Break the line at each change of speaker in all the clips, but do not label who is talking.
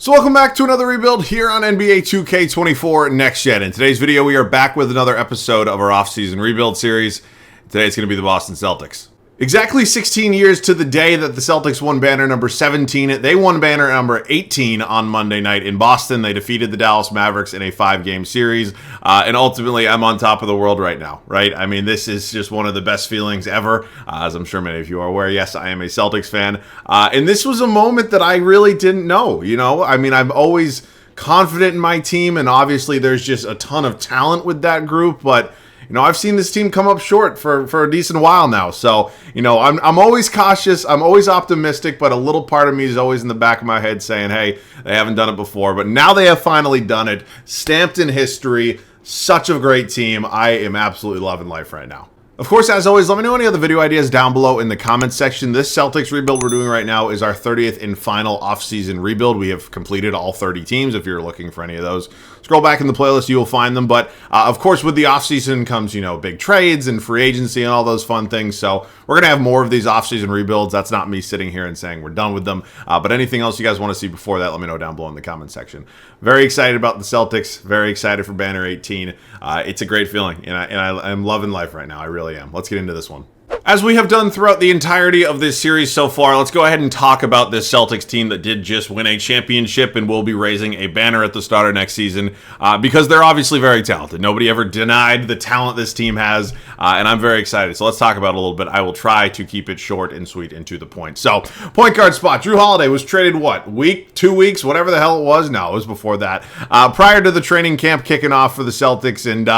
So welcome back to another rebuild here on NBA 2K24 Next Gen. In today's video, we are back with another episode of our off-season rebuild series. Today it's going to be the Boston Celtics. Exactly 16 years to the day that the Celtics won banner number 17. They won banner number 18 on Monday night in Boston. They defeated the Dallas Mavericks in a 5-game series. And ultimately, I'm on top of the world right now, right? I mean, this is just one of the best feelings ever. As I'm sure many of you are aware, yes, I am a Celtics fan. And this was a moment that I really didn't know, you know? I mean, I'm always confident in my team, and obviously there's just a ton of talent with that group, but you know, I've seen this team come up short for a decent while now. So, you know, I'm always cautious. I'm always optimistic, but a little part of me is always in the back of my head saying, hey, they haven't done it before. But now they have finally done it. Stamped in history. Such a great team. I am absolutely loving life right now. Of course, as always, let me know any other video ideas down below in the comments section. This Celtics rebuild we're doing right now is our 30th and final offseason rebuild. We have completed all 30 teams. If you're looking for any of those, scroll back in the playlist, you will find them. But of course, with the offseason comes, you know, big trades and free agency and all those fun things. So we're going to have more of these offseason rebuilds. That's not me sitting here and saying we're done with them. But anything else you guys want to see before that, let me know down below in the comments section. Very excited about the Celtics. Very excited for Banner 18. It's a great feeling, and I'm loving life right now. I really am. Let's get into this one. As we have done throughout the entirety of this series so far, let's go ahead and talk about this Celtics team that did just win a championship and will be raising a banner at the start of next season because they're obviously very talented. Nobody ever denied the talent this team has, and I'm very excited. So let's talk about it a little bit. I will try to keep it short and sweet and to the point. So, point guard spot. Jrue Holiday was traded, what, week, 2 weeks, whatever the hell it was? No, it was before that. Prior to the training camp kicking off for the Celtics, and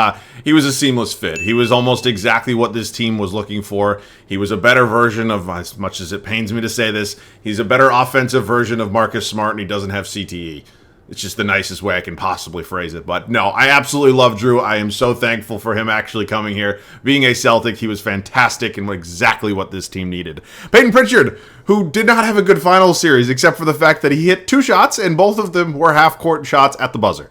he was a seamless fit. He was almost exactly what this team was looking for. He was a better version of, as much as it pains me to say this, he's a better offensive version of Marcus Smart, and he doesn't have CTE. It's just the nicest way I can possibly phrase it. But no, I absolutely love Jrue. I am so thankful for him actually coming here. Being a Celtic, he was fantastic and exactly what this team needed. Peyton Pritchard, who did not have a good finals series, except for the fact that he hit 2 shots, and both of them were half-court shots at the buzzer.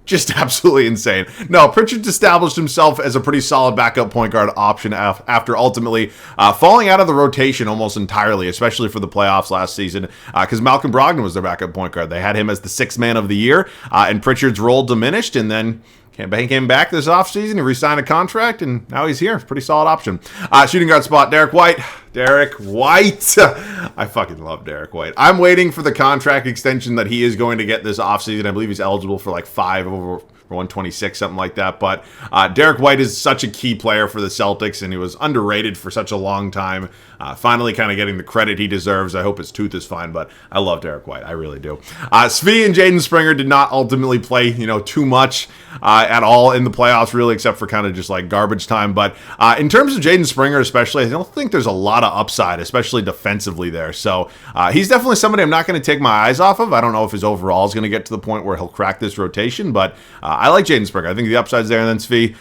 Just absolutely insane. No, Pritchard established himself as a pretty solid backup point guard option after ultimately falling out of the rotation almost entirely, especially for the playoffs last season, because Malcolm Brogdon was their backup point guard. They had him as the 6th man of the year, and Pritchard's role diminished, and then he came back this offseason, he re-signed a contract, and now he's here. Pretty solid option. Shooting guard spot, Derek White. Derek White. I fucking love Derek White. I'm waiting for the contract extension that he is going to get this offseason. I believe he's eligible for like 5 over 126, something like that. But Derek White is such a key player for the Celtics, and he was underrated for such a long time. Finally kind of getting the credit he deserves. I hope his tooth is fine, but I love Derek White. I really do. Svi and Jaden Springer did not ultimately play, you know, too much at all in the playoffs, really, except for kind of just like garbage time. But in terms of Jaden Springer especially, I don't think there's a lot of upside, especially defensively there. So he's definitely somebody I'm not going to take my eyes off of. I don't know if his overall is going to get to the point where he'll crack this rotation, but I like Jaden Springer. I think the upside's there. And then Svi,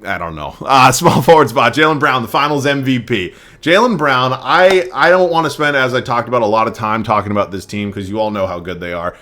I don't know. Small forward spot. Jaylen Brown, the finals MVP. Jaylen Brown, I don't want to spend, as I talked about, a lot of time talking about this team because you all know how good they are.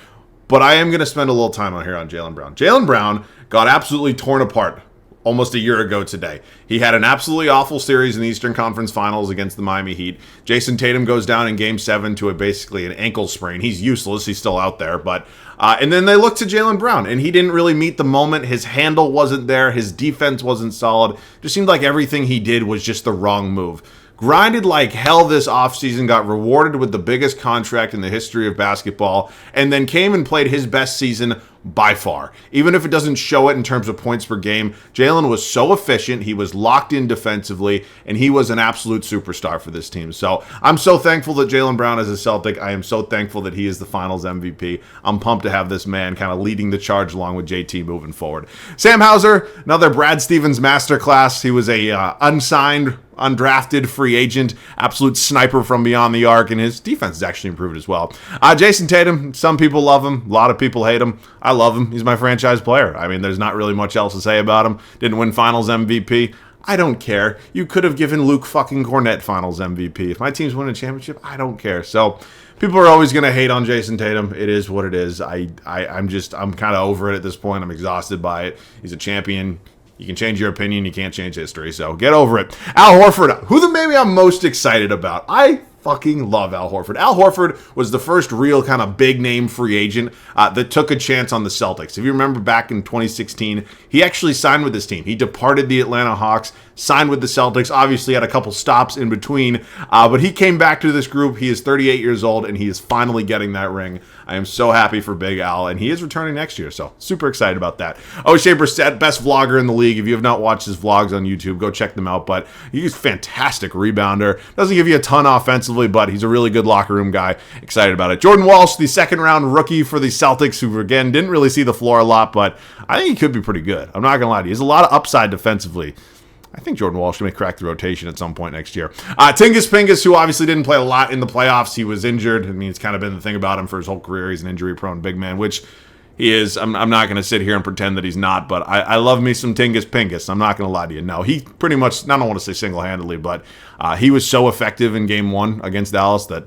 But I am going to spend a little time on here on Jaylen Brown. Jaylen Brown got absolutely torn apart almost a year ago today. He had an absolutely awful series in the Eastern Conference Finals against the Miami Heat. Jason Tatum goes down in Game 7 to basically an ankle sprain. He's useless. He's still out there. But and then they look to Jaylen Brown, and he didn't really meet the moment. His handle wasn't there. His defense wasn't solid. Just seemed like everything he did was just the wrong move. Grinded like hell this offseason, got rewarded with the biggest contract in the history of basketball, and then came and played his best season by far. Even if it doesn't show it in terms of points per game, Jaylen was so efficient, he was locked in defensively, and he was an absolute superstar for this team. So I'm so thankful that Jaylen Brown is a Celtic. I am so thankful that he is the finals MVP. I'm pumped to have this man kind of leading the charge along with JT moving forward. Sam Hauser, another Brad Stevens masterclass. He was a unsigned, undrafted free agent, absolute sniper from beyond the arc, and his defense has actually improved as well. Jason Tatum, some people love him, a lot of people hate him. I love him. He's my franchise player. I mean, there's not really much else to say about him. Didn't win finals MVP. I don't care. You could have given Luke fucking Cornett finals MVP. If my team's winning a championship, I don't care. So people are always going to hate on Jason Tatum. It is what it is. I'm kind of over it at this point. I'm exhausted by it. He's a champion. You can change your opinion. You can't change history. So get over it. Al Horford, who the maybe I'm most excited about. I fucking love Al Horford. Al Horford was the first real kind of big name free agent that took a chance on the Celtics. If you remember back in 2016, he actually signed with this team. He departed the Atlanta Hawks, signed with the Celtics, obviously had a couple stops in between, but he came back to this group. He is 38 years old, and he is finally getting that ring. I am so happy for Big Al, and he is returning next year, so super excited about that. O'Shea Brissett, best vlogger in the league. If you have not watched his vlogs on YouTube, go check them out, but he's a fantastic rebounder. Doesn't give you a ton offensively, but he's a really good locker room guy. Excited about it. Jordan Walsh, the second-round rookie for the Celtics, who, again, didn't really see the floor a lot, but I think he could be pretty good. I'm not going to lie to you. He has a lot of upside defensively. I think Jordan Walsh may crack the rotation at some point next year. Tingus Pingus, who obviously didn't play a lot in the playoffs. He was injured. I mean, it's kind of been the thing about him for his whole career. He's an injury-prone big man, which he is. I'm not going to sit here and pretend that he's not, but I love me some Tingus Pingus. I'm not going to lie to you. No, he pretty much, I don't want to say single-handedly, but he was so effective in Game 1 against Dallas that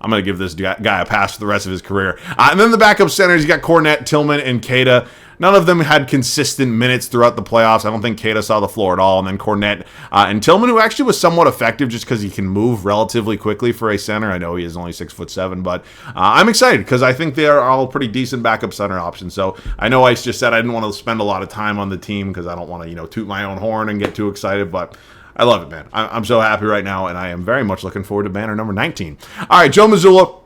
I'm going to give this guy a pass for the rest of his career. And then the backup centers, you got Cornette, Tillman, and Queta. None of them had consistent minutes throughout the playoffs. I don't think Queta saw the floor at all. And then Cornette and Tillman, who actually was somewhat effective just because he can move relatively quickly for a center. I know he is only 6'7", but I'm excited because I think they are all pretty decent backup center options. So I know Ice just said I didn't want to spend a lot of time on the team because I don't want to, toot my own horn and get too excited, but I love it, man. I'm so happy right now, and I am very much looking forward to banner number 19. All right, Joe Mazzulla.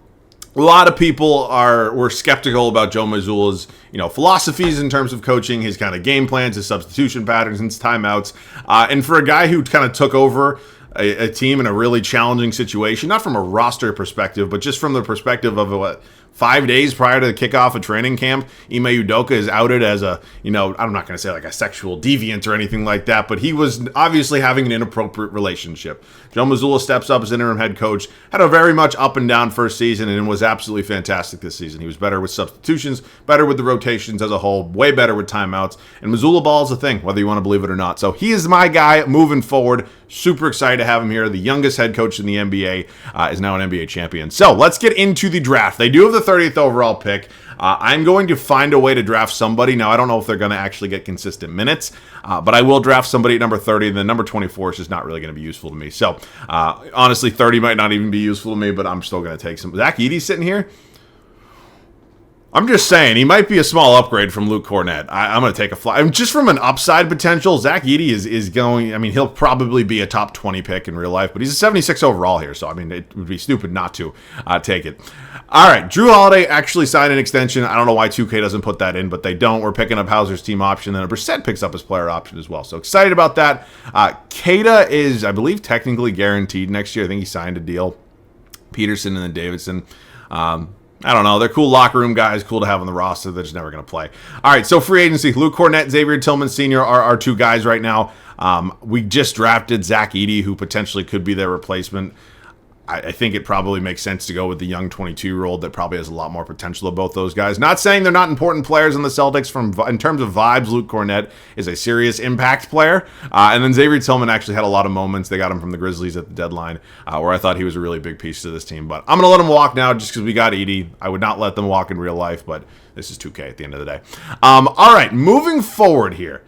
A lot of people were skeptical about Joe Mazzulla's, philosophies in terms of coaching, his kind of game plans, his substitution patterns, his timeouts. And for a guy who kind of took over a team in a really challenging situation, not from a roster perspective, but just from the perspective of 5 days prior to the kickoff of training camp, Ime Udoka is outed as I'm not going to say like a sexual deviant or anything like that, but he was obviously having an inappropriate relationship. Joe Mazzulla steps up as interim head coach, had a very much up and down first season, and was absolutely fantastic this season. He was better with substitutions, better with the rotations as a whole, way better with timeouts, and Mazzulla ball is a thing, whether you want to believe it or not. So he is my guy moving forward. Super excited to have him here. The youngest head coach in the NBA is now an NBA champion. So let's get into the draft. They do have the 30th overall pick. I'm going to find a way to draft somebody. Now, I don't know if they're going to actually get consistent minutes, but I will draft somebody at number 30, and then number 24 is just not really going to be useful to me. So, honestly, 30 might not even be useful to me, but I'm still going to take some. Zach Edey sitting here? I'm just saying, he might be a small upgrade from Luke Cornette. I'm going to take a fly. I mean, just from an upside potential, Zach Edey is going, he'll probably be a top 20 pick in real life, but he's a 76 overall here, so, it would be stupid not to take it. All right, Drew Holiday actually signed an extension. I don't know why 2K doesn't put that in, but they don't. We're picking up Hauser's team option, and Brissett picks up his player option as well, so excited about that. Queta is, I believe, technically guaranteed next year. I think he signed a deal. Peterson and then Davidson. I don't know. They're cool locker room guys, cool to have on the roster. They're just never going to play. All right, so free agency. Luke Cornette, Xavier Tillman Sr. are our two guys right now. We just drafted Zach Edey, who potentially could be their replacement. I think it probably makes sense to go with the young 22-year-old that probably has a lot more potential of both those guys. Not saying they're not important players in the Celtics. In terms of vibes, Luke Cornette is a serious impact player. And then Xavier Tillman actually had a lot of moments. They got him from the Grizzlies at the deadline where I thought he was a really big piece to this team. But I'm going to let him walk now just because we got Edey. I would not let them walk in real life, but this is 2K at the end of the day. All right, moving forward here.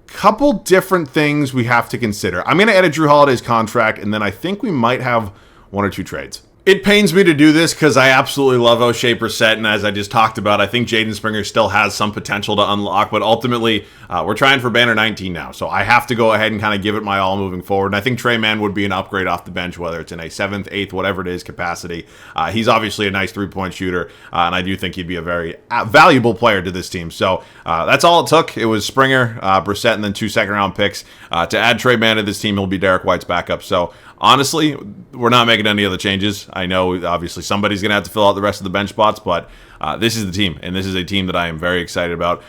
Couple different things we have to consider. I'm going to edit Drew Holiday's contract, and then I think we might have one or two trades. It pains me to do this because I absolutely love O'Shea Brissett, and as I just talked about, I think Jaden Springer still has some potential to unlock, but ultimately, we're trying for banner 19 now, so I have to go ahead and kind of give it my all moving forward, and I think Trey Mann would be an upgrade off the bench, whether it's in a 7th, 8th, whatever it is, capacity. He's obviously a nice three-point shooter, and I do think he'd be a very valuable player to this team, so that's all it took. It was Springer, Brissett, and then 2 second-round picks. To add Trey Mann to this team, he'll be Derek White's backup, so honestly, we're not making any other changes. I know, obviously, somebody's going to have to fill out the rest of the bench spots, but this is the team, and this is a team that I am very excited about.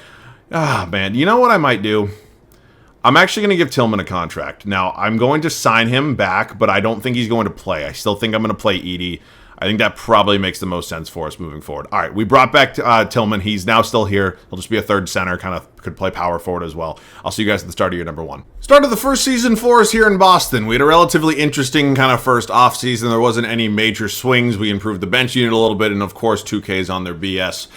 Man, you know what I might do? I'm actually going to give Tillman a contract. Now, I'm going to sign him back, but I don't think he's going to play. I still think I'm going to play Edey. I think that probably makes the most sense for us moving forward. All right, we brought back Tillman. He's now still here. He'll just be a third center, kind of could play power forward as well. I'll see you guys at the start of year number 1. Start of the first season for us here in Boston. We had a relatively interesting kind of first offseason. There wasn't any major swings. We improved the bench unit a little bit, and of course, 2K's on their BS.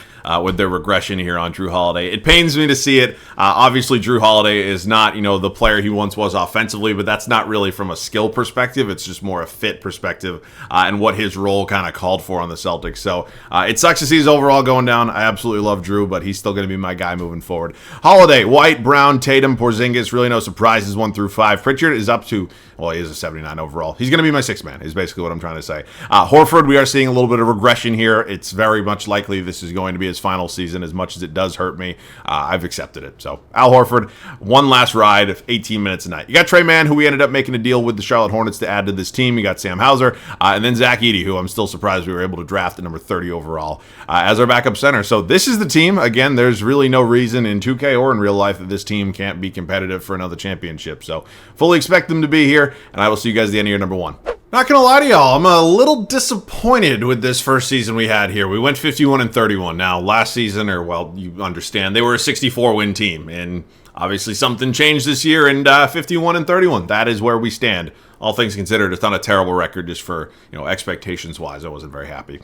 With their regression here on Drew Holiday. It pains me to see it. Obviously, Drew Holiday is not, the player he once was offensively, but that's not really from a skill perspective. It's just more a fit perspective and what his role kind of called for on the Celtics. So it sucks to see his overall going down. I absolutely love Drew, but he's still going to be my guy moving forward. Holiday, White, Brown, Tatum, Porzingis, really no surprises 1 through 5. Pritchard is up to, well, he is a 79 overall. He's going to be my 6th man, is basically what I'm trying to say. Horford, we are seeing a little bit of regression here. It's very much likely this is going to be his final season. As much as it does hurt me, I've accepted it. So Al Horford, one last ride of 18 minutes a night. You got Trey Mann, who we ended up making a deal with the Charlotte Hornets to add to this team. You got Sam Hauser, and then Zach Edey, who I'm still surprised we were able to draft at number 30 overall as our backup center. So this is the team. Again, there's really no reason in 2K or in real life that this team can't be competitive for another championship. So fully expect them to be here, and I will see you guys at the end of year number 1. Not gonna lie to y'all, I'm a little disappointed with this first season we had here. We went 51-31. Now, last season, or well, you understand, they were a 64-win team, and obviously something changed this year, and 51-31. That is where we stand. All things considered, it's not a terrible record just for, expectations-wise. I wasn't very happy.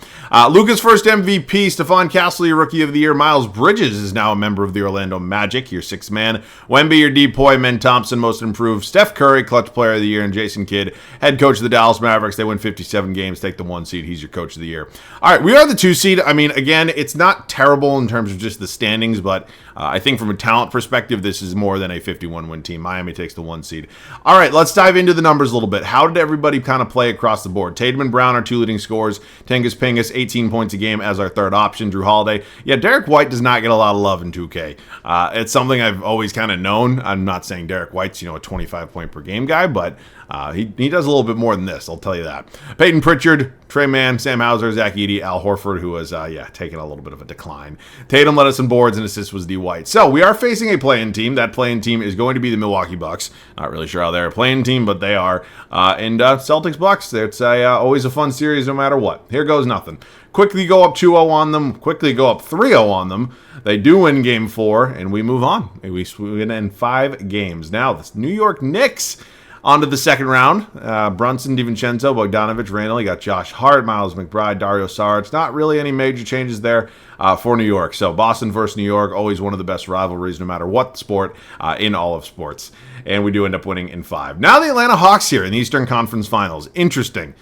Luka's first MVP, Stephon Castle, your Rookie of the Year. Miles Bridges is now a member of the Orlando Magic, your 6th man. Wemby, your Depoy. Men Thompson, Most Improved. Steph Curry, Clutch Player of the Year. And Jason Kidd, Head Coach of the Dallas Mavericks. They win 57 games, take the 1 seed. He's your Coach of the Year. All right, we are the 2 seed. I mean, again, it's not terrible in terms of just the standings, but I think from a talent perspective, this is more than a 51-win team. Miami takes the 1 seed. All right, let's dive into the numbers a little bit. How did everybody kind of play across the board? Tatum and Brown are 2 leading scorers. Tengus Pingus, 18 points a game as our 3rd option. Drew Holiday. Yeah, Derek White does not get a lot of love in 2K. It's something I've always kind of known. I'm not saying Derek White's, a 25 point per game guy, but he does a little bit more than this, I'll tell you that. Peyton Pritchard, Trey Mann, Sam Hauser, Zach Edey, Al Horford, who was, taking a little bit of a decline. Tatum led us in boards and assists was D. White. So we are facing a play-in team. That play-in team is going to be the Milwaukee Bucks. Not really sure how they're a play-in team, but they are. And Celtics Bucks, it's always a fun series no matter what. Here goes nothing. Quickly go up 2-0 on them. Quickly go up 3-0 on them. They do win game 4, and we move on. We win in 5 games. Now, the New York Knicks on to the second round. Brunson, DiVincenzo, Bogdanovich, Randall. You got Josh Hart, Miles McBride, Dario Saric. Not really any major changes there for New York. So Boston versus New York, always one of the best rivalries no matter what sport in all of sports. And we do end up winning in 5. Now the Atlanta Hawks here in the Eastern Conference Finals. Interesting.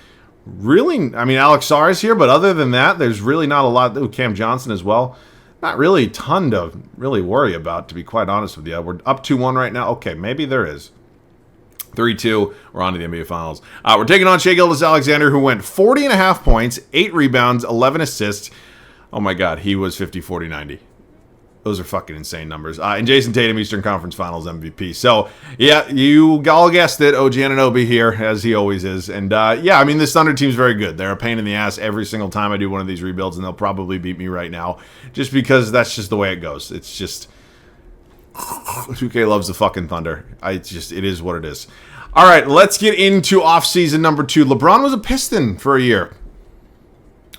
Really, I mean, Alex Sarr is here, but other than that, there's really not a lot. Ooh, Cam Johnson as well. Not really a ton to really worry about, to be quite honest with you. We're up 2-1 right now. Okay, maybe there is. 3-2, we're on to the NBA Finals. We're taking on Shai Gilgeous-Alexander, who went 40.5 points, 8 rebounds, 11 assists. Oh my God, he was 50, 40, 90. Those are fucking insane numbers. And Jason Tatum, Eastern Conference Finals MVP. So, yeah, you all guessed it. OG Anunoby here, as he always is. And, yeah, I mean, this Thunder team's very good. They're a pain in the ass every single time I do one of these rebuilds, and they'll probably beat me right now just because that's just the way it goes. It's just 2K loves the fucking Thunder. It is what it is. All right, let's get into offseason number 2. LeBron was a Piston for a year.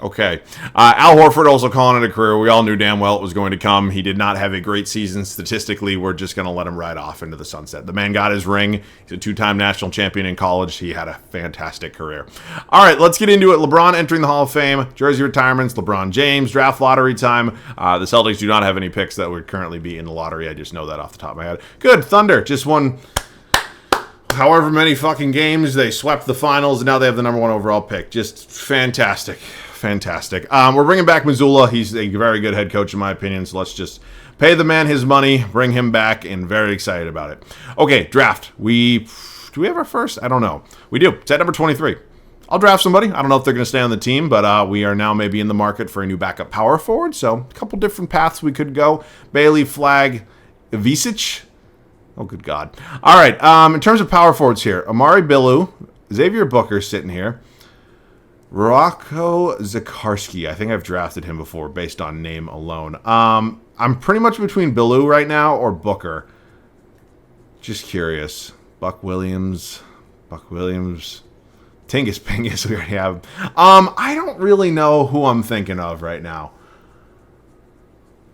Okay. Al Horford also calling it a career. We all knew damn well it was going to come. He did not have a great season statistically. We're just going to let him ride off into the sunset. The man got his ring. He's a 2-time national champion in college. He had a fantastic career. All right, let's get into it. LeBron entering the Hall of Fame. Jersey retirements. LeBron James. Draft lottery time. The Celtics do not have any picks that would currently be in the lottery. I just know that off the top of my head. Good. Thunder just won however many fucking games. They swept the finals, and now they have the number 1 overall pick. Just fantastic. Fantastic. We're bringing back Missoula. He's a very good head coach in my opinion, so let's just pay the man his money, bring him back, and very excited about it. Okay, draft. Do we have our first? I don't know. We do. It's at number 23. I'll draft somebody. I don't know if they're going to stay on the team, but we are now maybe in the market for a new backup power forward, so a couple different paths we could go. Bailey, Flag, Ivisic. Oh, good God. All right, in terms of power forwards here, Amari Billu, Xavier Booker sitting here. Rocco Zakarski. I think I've drafted him before based on name alone. I'm pretty much between Billu right now or Booker. Just curious. Buck Williams. Tingus Pingus, we already have. I don't really know who I'm thinking of right now.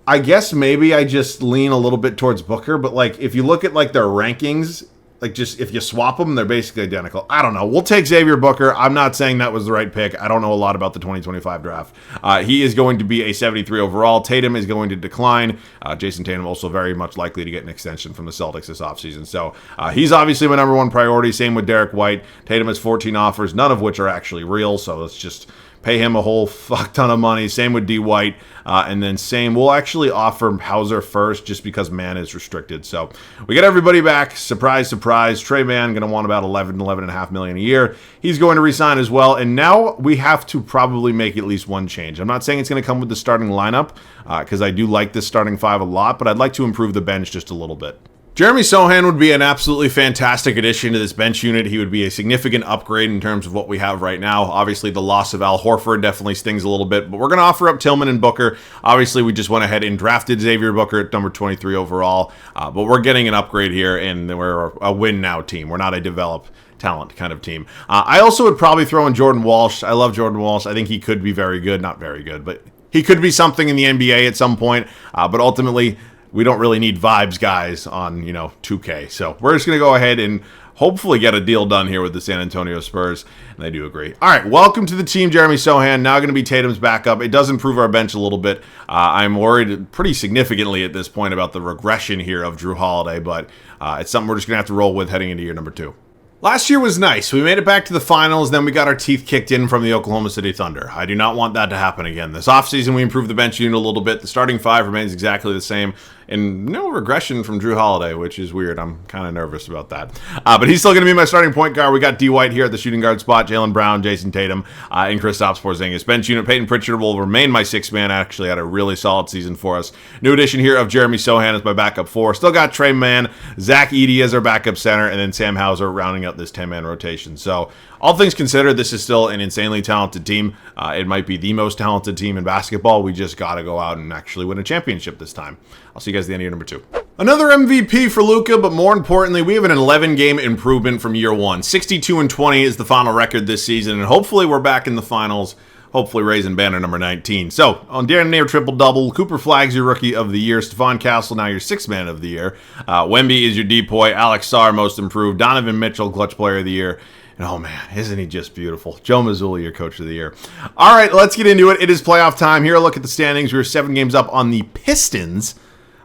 I guess maybe I just lean a little bit towards Booker, but like if you look at like their rankings, like just if you swap them, they're basically identical. I don't know. We'll take Xavier Booker. I'm not saying that was the right pick. I don't know a lot about the 2025 draft. He is going to be a 73 overall. Tatum is going to decline. Jason Tatum also very much likely to get an extension from the Celtics this offseason. So he's obviously my number one priority. Same with Derek White. Tatum has 14 offers, none of which are actually real. So let's just pay him a whole fuck ton of money. Same with D. White. And then we'll actually offer Hauser first just because man is restricted. So we get everybody back. Surprise, surprise. Trey Mann going to want about $11.5 million a year. He's going to resign as well. And now we have to probably make at least one change. I'm not saying it's going to come with the starting lineup because I do like this starting five a lot, but I'd like to improve the bench just a little bit. Jeremy Sohan would be an absolutely fantastic addition to this bench unit. He would be a significant upgrade in terms of what we have right now. Obviously, the loss of Al Horford definitely stings a little bit, but we're going to offer up Tillman and Booker. Obviously, we just went ahead and drafted Xavier Booker at number 23 overall, but we're getting an upgrade here, and we're a win-now team. We're not a develop talent kind of team. I also would probably throw in Jordan Walsh. I love Jordan Walsh. I think he could be very good. Not very good, but he could be something in the NBA at some point, but ultimately, we don't really need vibes guys on, 2K. So we're just going to go ahead and hopefully get a deal done here with the San Antonio Spurs. And they do agree. All right, welcome to the team, Jeremy Sohan. Now going to be Tatum's backup. It does improve our bench a little bit. I'm worried pretty significantly at this point about the regression here of Drew Holiday, but it's something we're just going to have to roll with heading into year number 2. Last year was nice. We made it back to the finals, then we got our teeth kicked in from the Oklahoma City Thunder. I do not want that to happen again. This offseason, we improved the bench unit a little bit. The starting five remains exactly the same, and no regression from Drew Holiday, which is weird. I'm kind of nervous about that. But he's still going to be my starting point guard. We got D. White here at the shooting guard spot, Jaylen Brown, Jason Tatum, and Kristaps Porzingis. Bench unit, Peyton Pritchard will remain my sixth man. Actually had a really solid season for us. New addition here of Jeremy Sohan as my backup 4. Still got Trey Mann, Zach Edey as our backup center, and then Sam Hauser rounding out this 10-man rotation. So all things considered, this is still an insanely talented team. It might be the most talented team in basketball. We just got to go out and actually win a championship this time. I'll see you guys at the end of year number 2. Another MVP for Luka, but more importantly, we have an 11-game improvement from year 1. 62-20 is the final record this season, and hopefully we're back in the finals. Hopefully raising banner number 19. So, on damn near triple-double, Cooper Flagg's your Rookie of the Year. Stephon Castle, now your Sixth Man of the Year. Wemby is your depoy. Alex Sarr, Most Improved. Donovan Mitchell, Clutch Player of the Year. And oh man, isn't he just beautiful? Joe Mazzulla, your Coach of the Year. All right, let's get into it. It is playoff time. Here a look at the standings. We're 7 games up on the Pistons.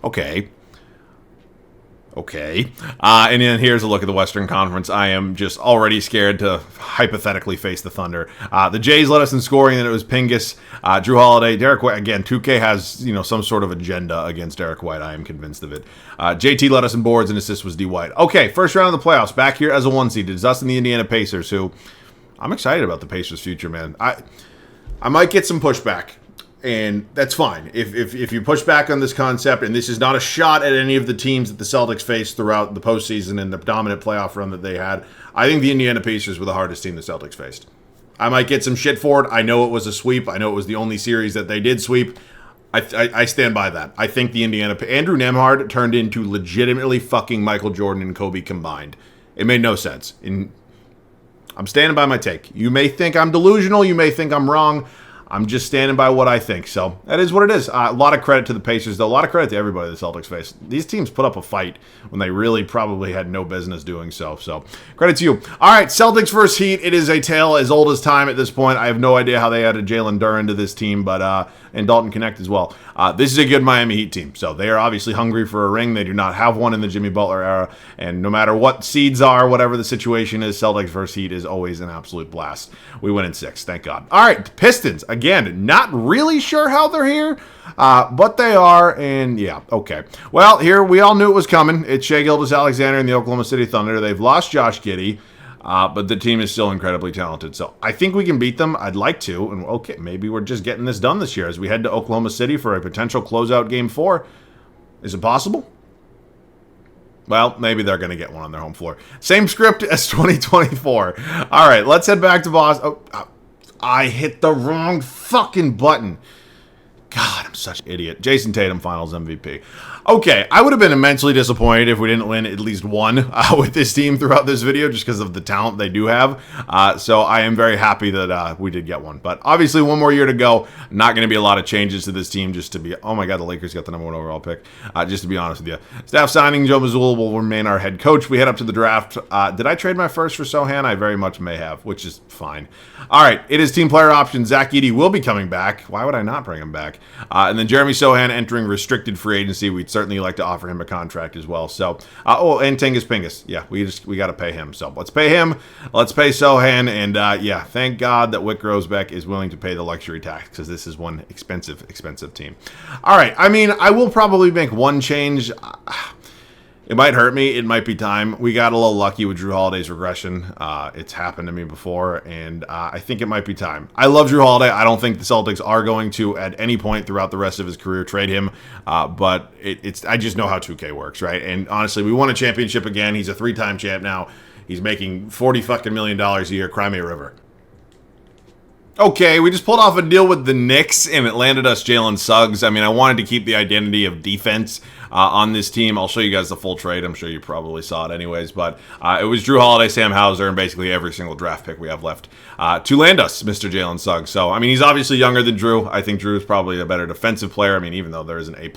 Okay. And then here's a look at the Western Conference. I am just already scared to hypothetically face the Thunder. The Jays led us in scoring, and it was Pingus, Drew Holiday, Derek White. Again, 2K has some sort of agenda against Derek White. I am convinced of it. JT led us in boards, and assist was D. White. Okay, first round of the playoffs. Back here as a 1 seed. It's us and the Indiana Pacers, who I'm excited about the Pacers' future, man. I might get some pushback. And that's fine. If you push back on this concept, and this is not a shot at any of the teams that the Celtics faced throughout the postseason and the dominant playoff run that they had, I think the Indiana Pacers were the hardest team the Celtics faced. I might get some shit for it. I know it was a sweep. I know it was the only series that they did sweep. I stand by that. I think the Andrew Nembhard turned into legitimately fucking Michael Jordan and Kobe combined. It made no sense. I'm standing by my take. You may think I'm delusional. You may think I'm wrong. I'm just standing by what I think. So that is what it is. A lot of credit to the Pacers, though. A lot of credit to everybody the Celtics face. These teams put up a fight when they really probably had no business doing so. So credit to you. All right, Celtics versus Heat. It is a tale as old as time at this point. I have no idea how they added Jalen Duren to this team, but and Dalton Connect as well. This is a good Miami Heat team. So they are obviously hungry for a ring. They do not have one in the Jimmy Butler era. And no matter what seeds are, whatever the situation is, Celtics versus Heat is always an absolute blast. We win in 6. Thank God. All right, Pistons. Again, not really sure how they're here, but they are, and yeah, okay. Well, here, we all knew it was coming. It's Shai Gilgeous-Alexander and the Oklahoma City Thunder. They've lost Josh Giddey, but the team is still incredibly talented. So I think we can beat them. I'd like to, and okay, maybe we're just getting this done this year as we head to Oklahoma City for a potential closeout Game 4. Is it possible? Well, maybe they're going to get one on their home floor. Same script as 2024. All right, let's head back to Boston. I hit the wrong fucking button. God, I'm such an idiot. Jason Tatum, Finals MVP. Okay, I would have been immensely disappointed if we didn't win at least one with this team throughout this video, just because of the talent they do have. So I am very happy that we did get one. But obviously, one more year to go. Not going to be a lot of changes to this team. Just to be, oh my God, the Lakers got the #1 overall pick. Just to be honest with you, staff signing Joe Mazzulla will remain our head coach. We head up to the draft. Did I trade my first for Sohan? I very much may have, which is fine. All right, it is team player option. Zach Edey will be coming back. Why would I not bring him back? And then Jeremy Sohan entering restricted free agency. We'd certainly like to offer him a contract as well. So, and Tingus Pingus. Yeah, we got to pay him. So let's pay him. Let's pay Sohan. And yeah, thank God that Wick Grosbeck is willing to pay the luxury tax, because this is one expensive team. All right, I mean, I will probably make one change. It might hurt me. It might be time. We got a little lucky with Drew Holiday's regression. It's happened to me before, and I think it might be time. I love Drew Holiday. I don't think the Celtics are going to, at any point throughout the rest of his career, trade him. But I just know how 2K works, right? And honestly, we won a championship again. He's a 3-time champ now. He's making $40 million a year. Cry me a river. Okay, we just pulled off a deal with the Knicks, and it landed us Jalen Suggs. I mean, I wanted to keep the identity of defense on this team. I'll show you guys the full trade. I'm sure you probably saw it anyways, but it was Drew Holiday, Sam Hauser, and basically every single draft pick we have left to land us Mr. Jalen Suggs. So, I mean, he's obviously younger than Drew. I think Drew is probably a better defensive player. I mean, even though there is an A+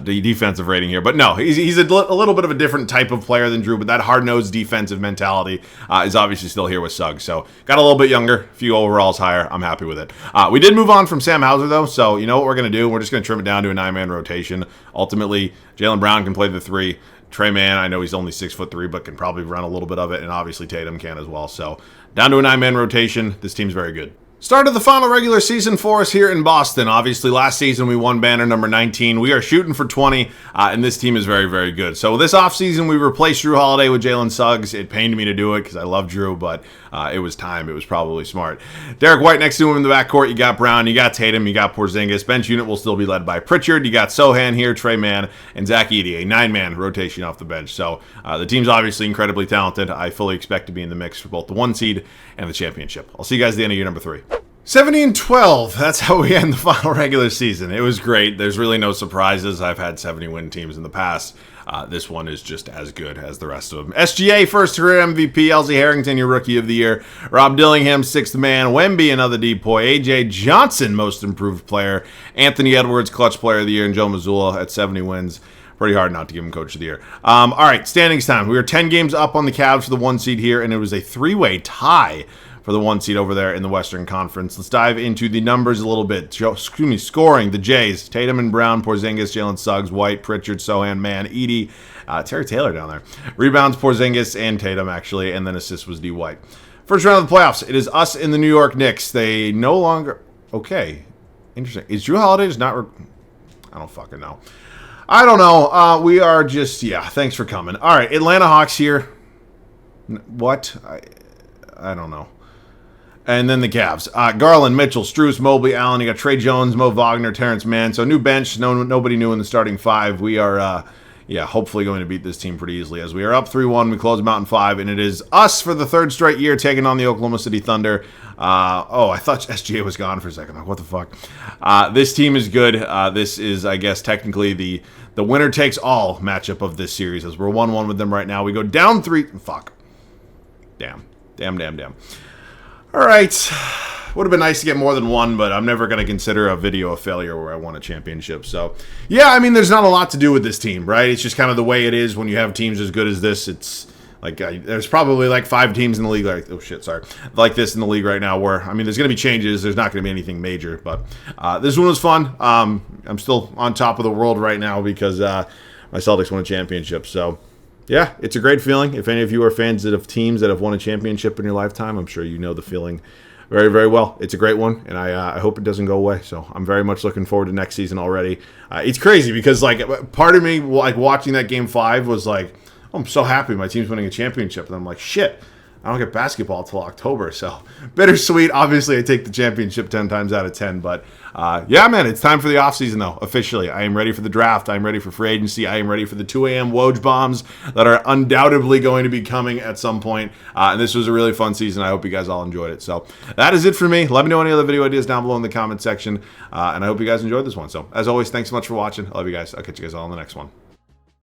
defensive rating here. But no, he's a little bit of a different type of player than Drew, but that hard-nosed defensive mentality is obviously still here with Suggs. So, got a little bit younger, a few overalls higher. I'm happy with it. We did move on from Sam Hauser, though, so you know what we're going to do? We're just going to trim it down to a 9-man rotation. Ultimately, Jaylen Brown can play the 3. Trey Mann, I know he's only 6'3", but can probably run a little bit of it, and obviously Tatum can as well. So down to a 9-man rotation. This team's very good. Started the final regular season for us here in Boston. Obviously, last season we won banner number 19. We are shooting for 20, and this team is very, very good. So this offseason, we replaced Drew Holiday with Jalen Suggs. It pained me to do it because I love Drew, but it was time. It was probably smart. Derek White next to him in the backcourt. You got Brown, you got Tatum, you got Porzingis. Bench unit will still be led by Pritchard. You got Sohan here, Trey Mann, and Zach Edey, a 9-man rotation off the bench. So the team's obviously incredibly talented. I fully expect to be in the mix for both the 1 seed and the championship. I'll see you guys at the end of year number 3. 70-12. That's how we end the final regular season. It was great. There's really no surprises. I've had 70-win teams in the past. This one is just as good as the rest of them. SGA, first career MVP. Elsie Harrington, your rookie of the year. Rob Dillingham, 6th man. Wemby, another depoy. AJ Johnson, most improved player. Anthony Edwards, clutch player of the year. And Joe Mazzulla at 70 wins. Pretty hard not to give him coach of the year. All right, standings time. We were 10 games up on the Cavs for the 1 seed here, and it was a 3-way tie for the 1 seed over there in the Western Conference. Let's dive into the numbers a little bit. Scoring, the Jays, Tatum and Brown, Porzingis, Jalen Suggs, White, Pritchard, Sohan, Mann, Edey, Terry Taylor down there. Rebounds, Porzingis, and Tatum, actually, and then assists was D. White. First round of the playoffs, it is us in the New York Knicks. They no longer... Okay, interesting. Is Drew Holiday just not... I don't fucking know. I don't know. We are just... Yeah, thanks for coming. All right, Atlanta Hawks here. What? I don't know. And then the Cavs. Garland, Mitchell, Strus, Mobley, Allen. You got Trey Jones, Mo Wagner, Terrence Mann. So new bench. Nobody new in the starting 5. We are, hopefully going to beat this team pretty easily. As we are up 3-1, we close them out in 5. And it is us for the 3rd straight year taking on the Oklahoma City Thunder. I thought SGA was gone for a second. Like, what the fuck? This team is good. This is, I guess, technically the winner takes all matchup of this series. As we're 1-1 with them right now. We go down 3. Fuck. Damn. All right, would have been nice to get more than 1, but I'm never going to consider a video a failure where I won a championship. So, yeah, I mean, there's not a lot to do with this team, right? It's just kind of the way it is when you have teams as good as this. It's like there's probably like 5 teams in the league like this in the league right now where, I mean, there's going to be changes. There's not going to be anything major, but this one was fun. I'm still on top of the world right now because my Celtics won a championship, so... Yeah, it's a great feeling. If any of you are fans of teams that have won a championship in your lifetime, I'm sure you know the feeling very, very well. It's a great one, and I hope it doesn't go away. So I'm very much looking forward to next season already. It's crazy because, like, part of me, like, watching that Game 5 was like, oh, I'm so happy my team's winning a championship. And I'm like, shit, I don't get basketball till October, so bittersweet. Obviously, I take the championship 10 times out of 10, but yeah, man, it's time for the offseason, though, officially. I am ready for the draft. I am ready for free agency. I am ready for the 2 a.m. Woj bombs that are undoubtedly going to be coming at some point, and this was a really fun season. I hope you guys all enjoyed it. So that is it for me. Let me know any other video ideas down below in the comment section, and I hope you guys enjoyed this one. So as always, thanks so much for watching. I love you guys. I'll catch you guys all in the next one.